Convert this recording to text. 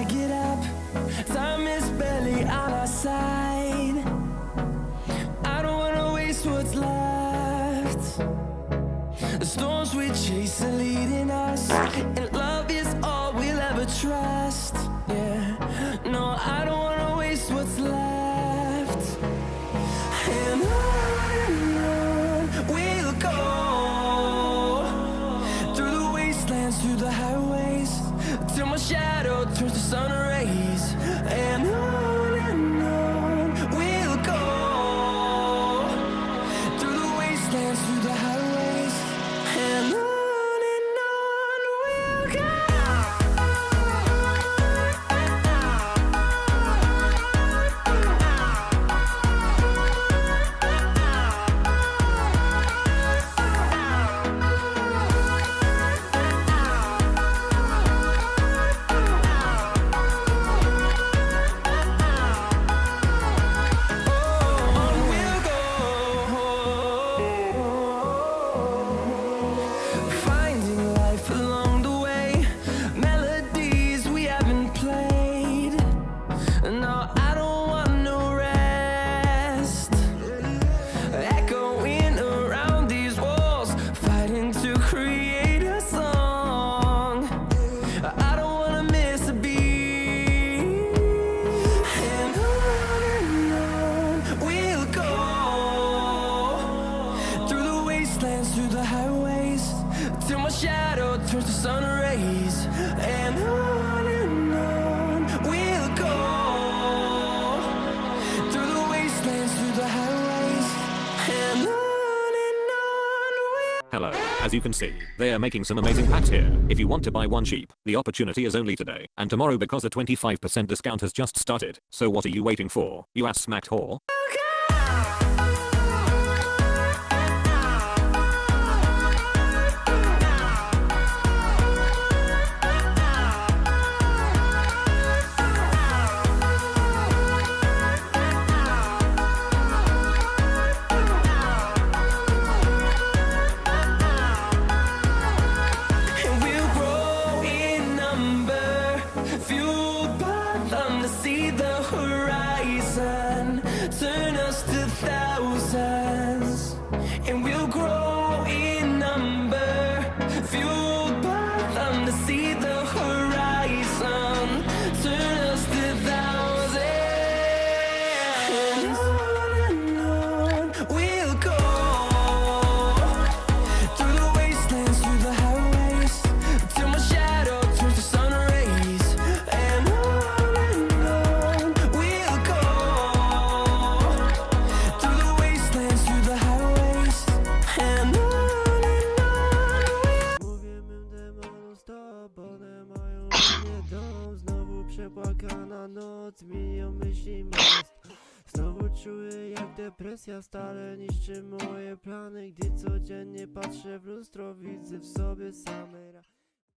I get up, time is barely on our side. I don't wanna waste what's left. The storms we chase are leading us, and love is all we'll ever trust. Yeah, no, I don't wanna waste what's left. And on we'll go, through the wastelands, through the highways, till my shadow turns to sun rays. And on we'll go, through the wastelands, through the highways, and on we'll go. Finding life along the way, melodies we haven't played. No, I don't want no rest. Echoing around these walls, fighting to create a song. I don't wanna miss a beat. And on we'll go, through the wastelands, through the highways, till my shadow turns to sun rays. And on we'll go, through the wastelands, through the highways, and on we'll. Hello. As you can see, they are making some amazing packs here. If you want to buy one cheap, the opportunity is only today and tomorrow because the 25% discount has just started. So what are you waiting for, you ass smacked whore? And we'll grow in number, fueled by them to see the horizon, turn us to thousands. And we'll grow in number, fueled by them to see the horizon, turn us to thousands. And on we'll go, through the wastelands, through the highways, till my shadow turns to sun rays. And on we'll go, through the wastelands, through the highways, and on Mówię mym demonom stop, one mają mnie dom. Znowu przepłakana noc, milion myśli most. Znowu czuję jak depresja stale niszczy moje plany. Gdy codziennie patrzę w lustro, widzę w sobie same